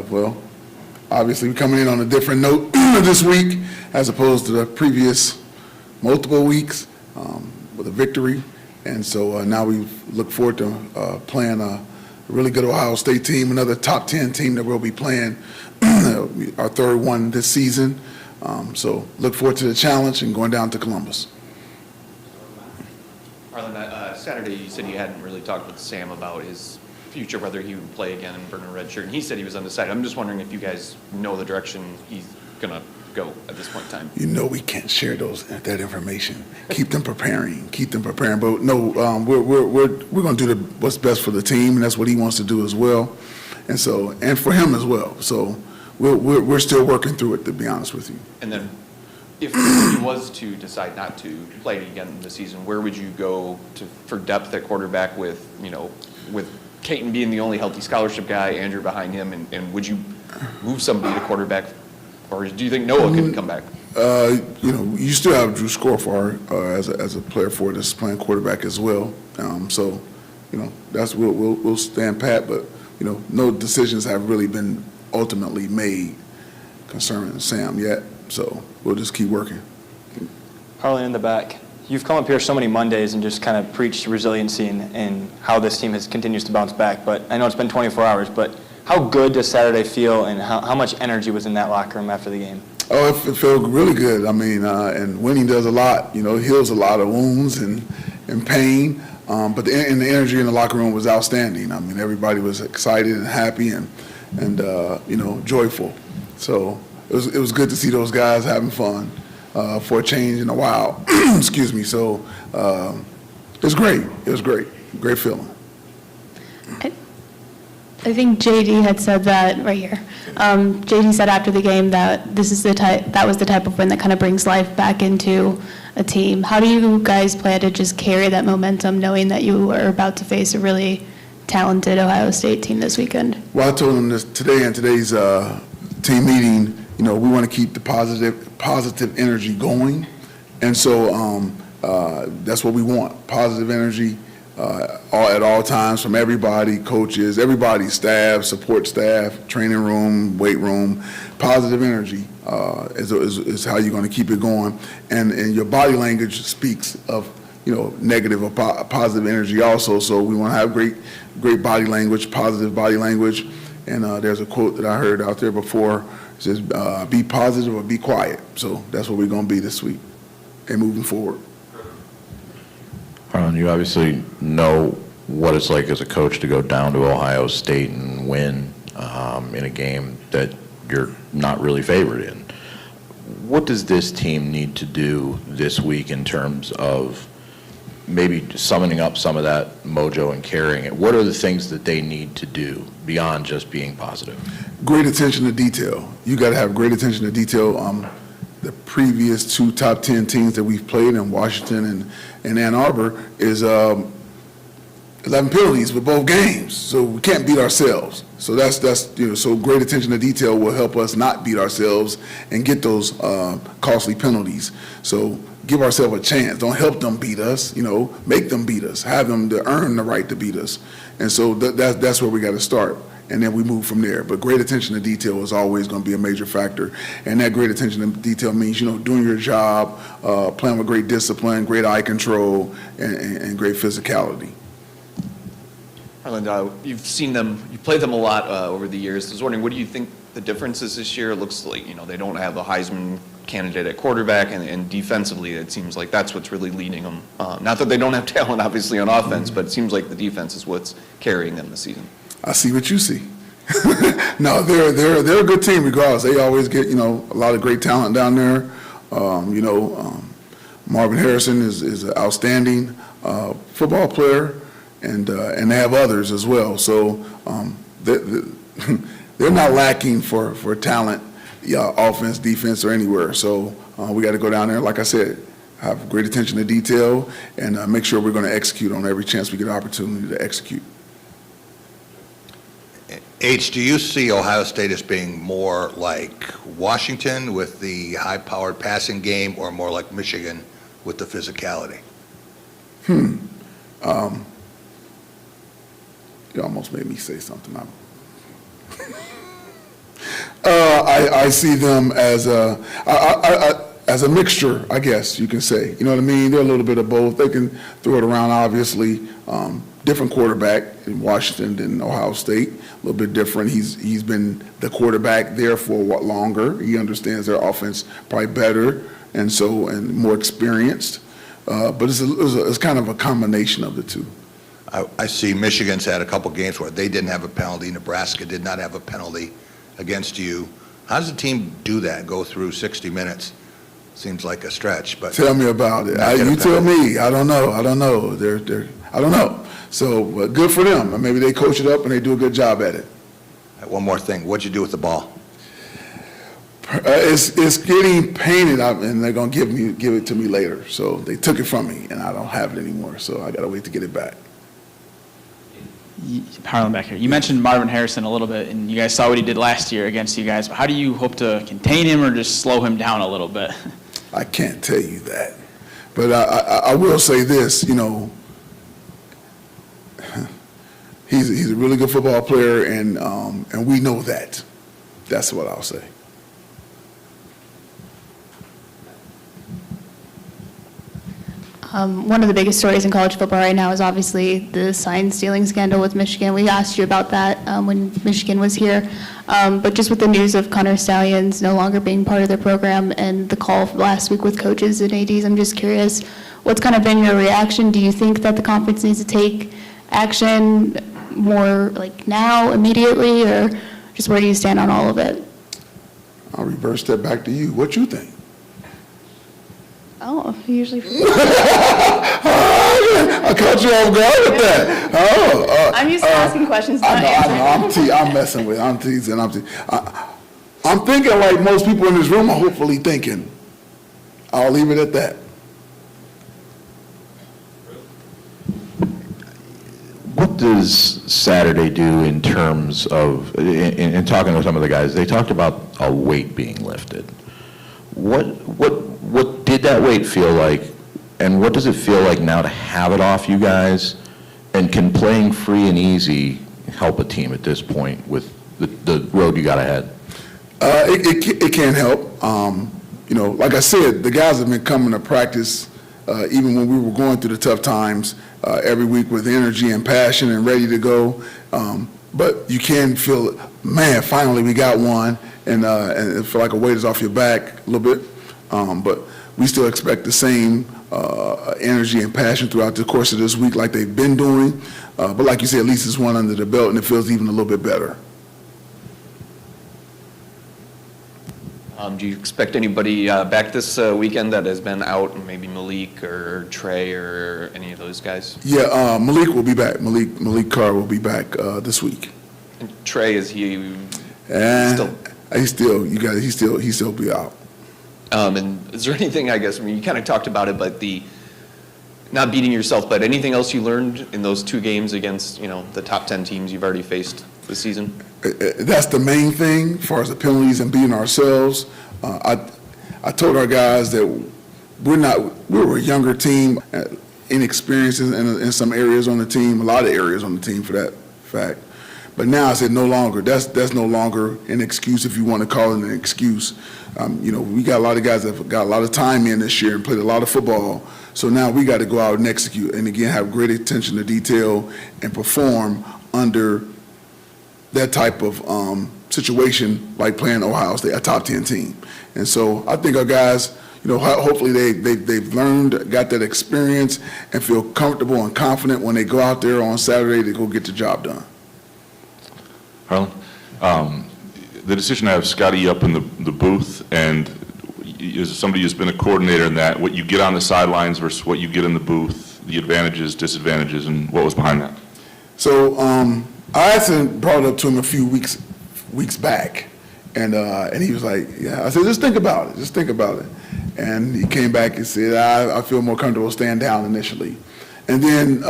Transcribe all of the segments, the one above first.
Well, obviously we're coming in on a different note this week as opposed to the previous multiple weeks with a victory. And so now we look forward to playing a really good Ohio State team, another top 10 team that we'll be playing, our third one this season. So look forward to the challenge and going down to Columbus. Harlon, Saturday you said you hadn't really talked with Sam about his future, whether he would play again and burn a red shirt, and he said he was undecided. I'm just wondering if you guys know the direction he's going to go at this point in time. You know we can't share that information. Keep them preparing. But no, we're going to do what's best for the team, and that's what he wants to do as well, and for him as well. So we're still working through it, to be honest with you. And then, if he was to decide not to play again this season, where would you go for depth at quarterback with Caton being the only healthy scholarship guy, Andrew behind him, and would you move somebody to quarterback, or do you think Noah can come back? You still have Drew Scorfar as a player for this playing quarterback as well. So, that's we'll stand pat, but no decisions have really been ultimately made concerning Sam yet. So we'll just keep working. Harlon in the back. You've come up here so many Mondays and just kind of preached resiliency and how this team continues to bounce back. But I know it's been 24 hours, but how good does Saturday feel, and how much energy was in that locker room after the game? Oh, it felt really good. I mean, and winning does a lot. Heals a lot of wounds and pain. But the energy in the locker room was outstanding. I mean, everybody was excited and happy and joyful. So it was good to see those guys having fun for a change in a while. Excuse me. So it was great. It was great. Great feeling. I think JD had said that right here. JD said after the game that this is that was the type of win that kind of brings life back into a team. How do you guys plan to just carry that momentum, knowing that you are about to face a really talented Ohio State team this weekend? Well, I told them this today in today's team meeting. We want to keep the positive energy going, and so that's what we want: positive energy. At all times from everybody, coaches, everybody, staff, support staff, training room, weight room. Positive energy is how you're going to keep it going. And your body language speaks of, negative or positive energy also. So we want to have great body language, positive body language. And there's a quote that I heard out there before. It says, be positive or be quiet. So that's what we're going to be this week and moving forward. Harlon, you obviously know what it's like as a coach to go down to Ohio State and win in a game that you're not really favored in. What does this team need to do this week in terms of maybe summoning up some of that mojo and carrying it? What are the things that they need to do beyond just being positive? Great attention to detail. You got to have great attention to detail. The previous two top 10 teams that we've played in Washington and Ann Arbor is 11 penalties with both games. So we can't beat ourselves. So that's so great attention to detail will help us not beat ourselves and get those costly penalties. So give ourselves a chance. Don't help them beat us. Make them beat us. Have them to earn the right to beat us. And so that's where we got to start. And then we move from there. But great attention to detail is always going to be a major factor. And that great attention to detail means, doing your job, playing with great discipline, great eye control, and great physicality. Harlon, you've seen them, you played them a lot over the years. I was wondering, what do you think the difference is this year? It looks like, they don't have a Heisman candidate at quarterback, and defensively, it seems like that's what's really leading them. Not that they don't have talent, obviously, on offense, but it seems like the defense is what's carrying them this season. I see what you see. No, they're a good team regardless. They always get a lot of great talent down there. Marvin Harrison is an outstanding football player, and they have others as well. So they're not lacking for talent, offense, defense, or anywhere. So we got to go down there, like I said, have great attention to detail, and make sure we're going to execute on every chance we get an opportunity to execute. H, do you see Ohio State as being more like Washington with the high-powered passing game, or more like Michigan with the physicality? You almost made me say something. I see them as as a mixture, I guess you can say. You know what I mean? They're a little bit of both. They can throw it around, obviously. Different quarterback in Washington than Ohio State. A little bit different. He's been the quarterback there for a lot longer. He understands their offense probably better and more experienced. But it's kind of a combination of the two. I see Michigan's had a couple games where they didn't have a penalty. Nebraska did not have a penalty against you. How does the team do that, go through 60 minutes? Seems like a stretch, but... Tell me about it. You tell me. I don't know. I don't know. So good for them. Maybe they coach it up and they do a good job at it. One more thing. What'd you do with the ball? It's getting painted up, and they're going to give it to me later. So they took it from me, and I don't have it anymore. So I got to wait to get it back. Harlon back here. You mentioned Marvin Harrison a little bit, and you guys saw what he did last year against you guys. But how do you hope to contain him or just slow him down a little bit? I can't tell you that. But I will say this, he's a really good football player, and we know that. That's what I'll say. One of the biggest stories in college football right now is obviously the sign stealing scandal with Michigan. We asked you about that when Michigan was here. But just with the news of Connor Stallions no longer being part of their program and the call last week with coaches and ADs, I'm just curious, what's kind of been your reaction? Do you think that the conference needs to take action more like now, immediately, or just where do you stand on all of it? I'll reverse that back to you. What you think? Oh, usually. I caught you off guard with that. I'm used to asking questions, not answering. I'm messing with. I'm teasing. I'm thinking like most people in this room are hopefully thinking. I'll leave it at that. What does Saturday do in terms of, in talking with some of the guys, they talked about a weight being lifted. What did that weight feel like, and what does it feel like now to have it off you guys, and can playing free and easy help a team at this point with the road you got ahead? It can help. Like I said, the guys have been coming to practice even when we were going through the tough times every week with energy and passion and ready to go. But you can feel, man, finally we got one, and it feel like a weight is off your back a little bit. But we still expect the same energy and passion throughout the course of this week like they've been doing. But like you said, at least it's one under the belt, and it feels even a little bit better. Do you expect anybody back this weekend that has been out, maybe Malik or Trey or any of those guys? Yeah, Malik will be back. Malik Carr will be back this week. And Trey, is he And still? He still be out. And is there anything, I guess, you kind of talked about it, but not beating yourself, but anything else you learned in those two games against, the top 10 teams you've already faced this season? That's the main thing as far as the penalties and beating ourselves. I told our guys that we were a younger team, inexperienced in some areas on the team, a lot of areas on the team for that fact. But now I said no longer. That's no longer an excuse, if you want to call it an excuse. We got a lot of guys that have got a lot of time in this year and played a lot of football. So now we got to go out and execute, and again have great attention to detail and perform under that type of situation, like playing Ohio State, a top 10 team. And so I think our guys, hopefully they've learned, got that experience, and feel comfortable and confident when they go out there on Saturday to go get the job done. Harlon, the decision to have Scotty up in the booth, and as somebody who's been a coordinator in that, what you get on the sidelines versus what you get in the booth, the advantages, disadvantages, and what was behind that? So I actually brought it up to him a few weeks back, and he was like, yeah. I said, just think about it. And he came back and said, I feel more comfortable staying down initially. And then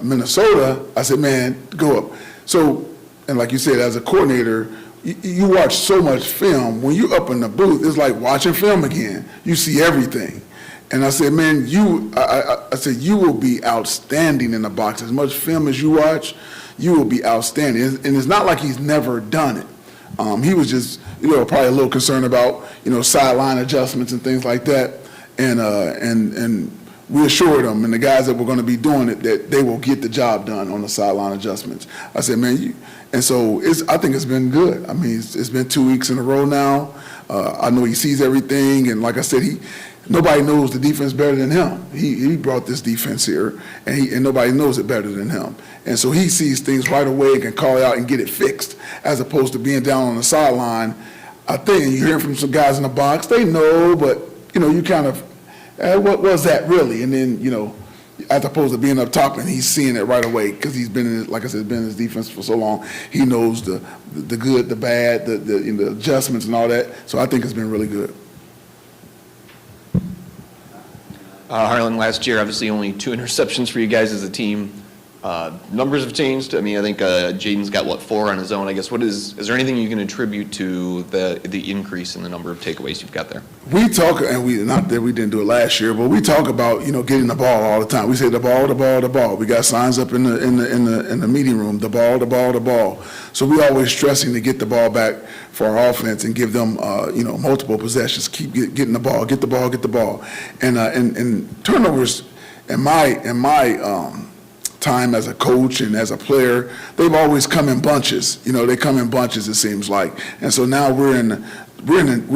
Minnesota, I said, man, go up. So, and like you said, as a coordinator, you watch so much film. When you're up in the booth, it's like watching film again. You see everything. And I said, man, I said, you will be outstanding in the box. As much film as you watch, you will be outstanding. And it's not like he's never done it. He was just probably a little concerned about, sideline adjustments and things like that. And we assured them and the guys that were going to be doing it that they will get the job done on the sideline adjustments. I said, man, and so I think it's been good. I mean, it's been 2 weeks in a row now. I know he sees everything, and like I said, nobody knows the defense better than him. He brought this defense here, and nobody knows it better than him. And so he sees things right away and can call it out and get it fixed, as opposed to being down on the sideline. I think you hear from some guys in the box, they know, but you kind of, what was that really? And then as opposed to being up top and he's seeing it right away because he's been in, like I said, been in his defense for so long. He knows the good, the bad, the adjustments and all that. So I think it's been really good. Harlon, last year, obviously only 2 interceptions for you guys as a team. Numbers have changed. I mean, I think Jaden's got, 4 on his own. I guess, is there anything you can attribute to the increase in the number of takeaways you've got there? We talk, and not that we didn't do it last year, but we talk about, getting the ball all the time. We say the ball, the ball, the ball. We got signs up in the meeting room, the ball, the ball, the ball. So we're always stressing to get the ball back for our offense and give them, multiple possessions. Keep getting the ball, get the ball, get the ball. And turnovers, in my time as a coach and as a player, they've always come in bunches. They come in bunches, it seems like. And so now we're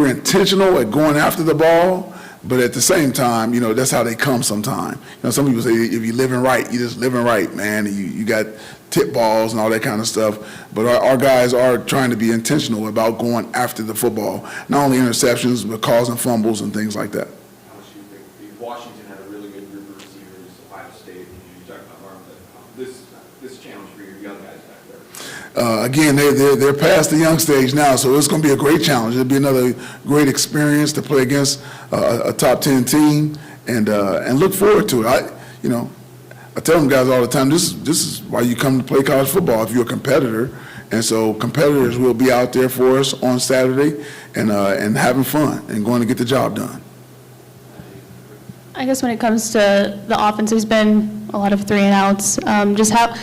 intentional at going after the ball, but at the same time, that's how they come sometime. Some people say if you're living right, you're just living right, man. You got tip balls and all that kind of stuff. But our guys are trying to be intentional about going after the football. Not only interceptions, but causing fumbles and things like that. Washington had a really good group of receivers, Ohio State, you talked about Marvin, but this challenge for your young guys back there? Again, they're past the young stage now, so it's going to be a great challenge. It'll be another great experience to play against a top 10 team, and look forward to it. I tell them guys all the time, this is why you come to play college football if you're a competitor, and so competitors will be out there for us on Saturday and having fun and going to get the job done. I guess when it comes to the offense, there's been a lot of 3-and-outs. Just how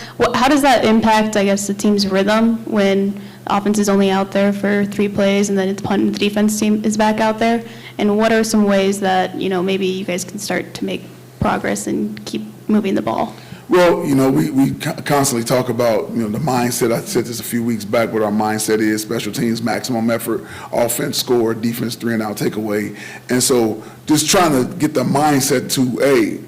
does that impact, I guess, the team's rhythm when the offense is only out there for 3 plays and then it's punt and the defense team is back out there? And what are some ways that, maybe you guys can start to make progress and keep moving the ball? Well, we constantly talk about, the mindset. I said this a few weeks back, what our mindset is: special teams, maximum effort, offense, score, defense, 3-and-out, takeaway. And so just trying to get the mindset to,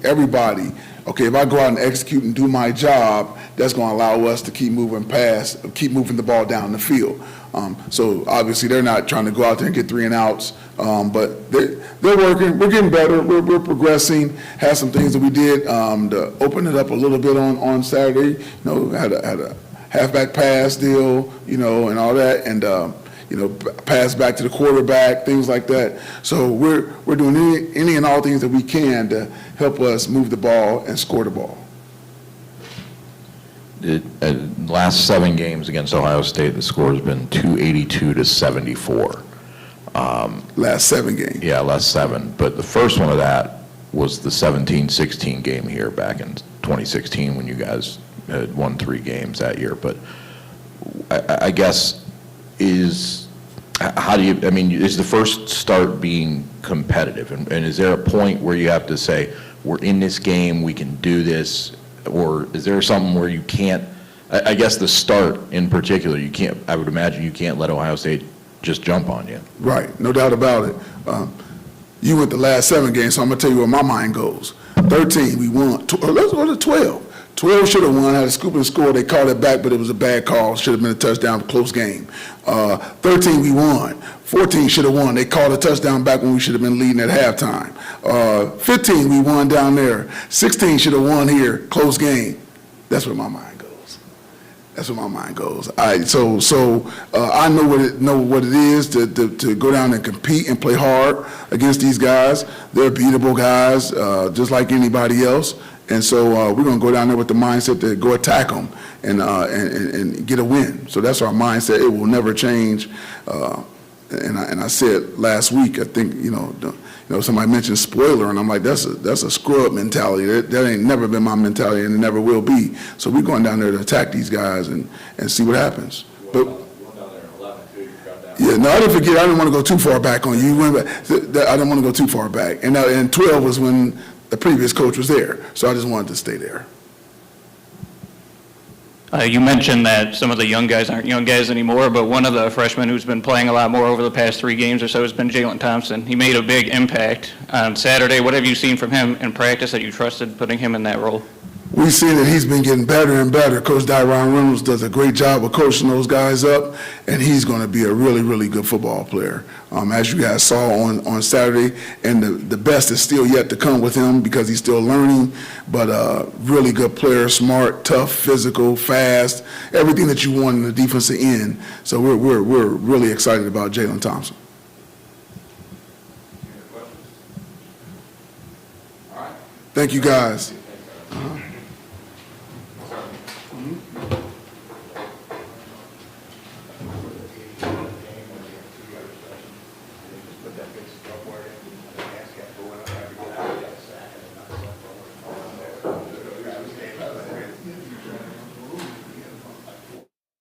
everybody, okay, if I go out and execute and do my job, that's going to allow us to keep moving the ball down the field. So obviously they're not trying to go out there and get 3-and-outs, but they're working. We're getting better. We're progressing. Had some things that we did to open it up a little bit on Saturday. Had a halfback pass deal, and all that, and pass back to the quarterback, things like that. So we're doing any and all things that we can to help us move the ball and score the ball. Last 7 games against Ohio State, the score has been 282-74. Last 7 games. Yeah, last 7. But the first one of that was the 17-16 game here back in 2016 when you guys had won 3 games that year. But I guess is the first start being competitive? And is there a point where you have to say, we're in this game, we can do this? Or is there something where you can't, I guess the start in particular, I would imagine you can't let Ohio State just jump on you. Right, no doubt about it. You went the last 7 games, so I'm going to tell you where my mind goes. 13, we won. Let's go to 12. 12 should have won, had a scoop and score. They called it back, but it was a bad call. Should have been a touchdown, close game. 13, we won. 14 should have won. They called a touchdown back when we should have been leading at halftime. 15, we won down there. 16 should have won here, close game. That's where my mind goes. That's where my mind goes. All right, so I know what it is to go down and compete and play hard against these guys. They're beatable guys, just like anybody else. And so we're going to go down there with the mindset to go attack them and get a win. So that's our mindset. It will never change. And I said last week, I think, somebody mentioned spoiler, and I'm like, that's a screw-up mentality. That ain't never been my mentality, and it never will be. So we're going down there to attack these guys and see what happens. But You went down there in 11, too. You got down Yeah, no, I didn't forget. I didn't want to go too far back on you. I didn't want to go too far back. And 12 was when the previous coach was there, so I just wanted to stay there. You mentioned that some of the young guys aren't young guys anymore, but one of the freshmen who's been playing a lot more over the past 3 games or so has been Jalen Thompson. He made a big impact on Saturday. What have you seen from him in practice that you trusted putting him in that role? We've seen that he's been getting better and better. Coach Dyron Reynolds does a great job of coaching those guys up, and he's going to be a really, really good football player. As you guys saw on Saturday, and the best is still yet to come with him because he's still learning, but really good player, smart, tough, physical, fast, everything that you want in the defensive end. So we're really excited about Jalen Thompson. Thank you, guys.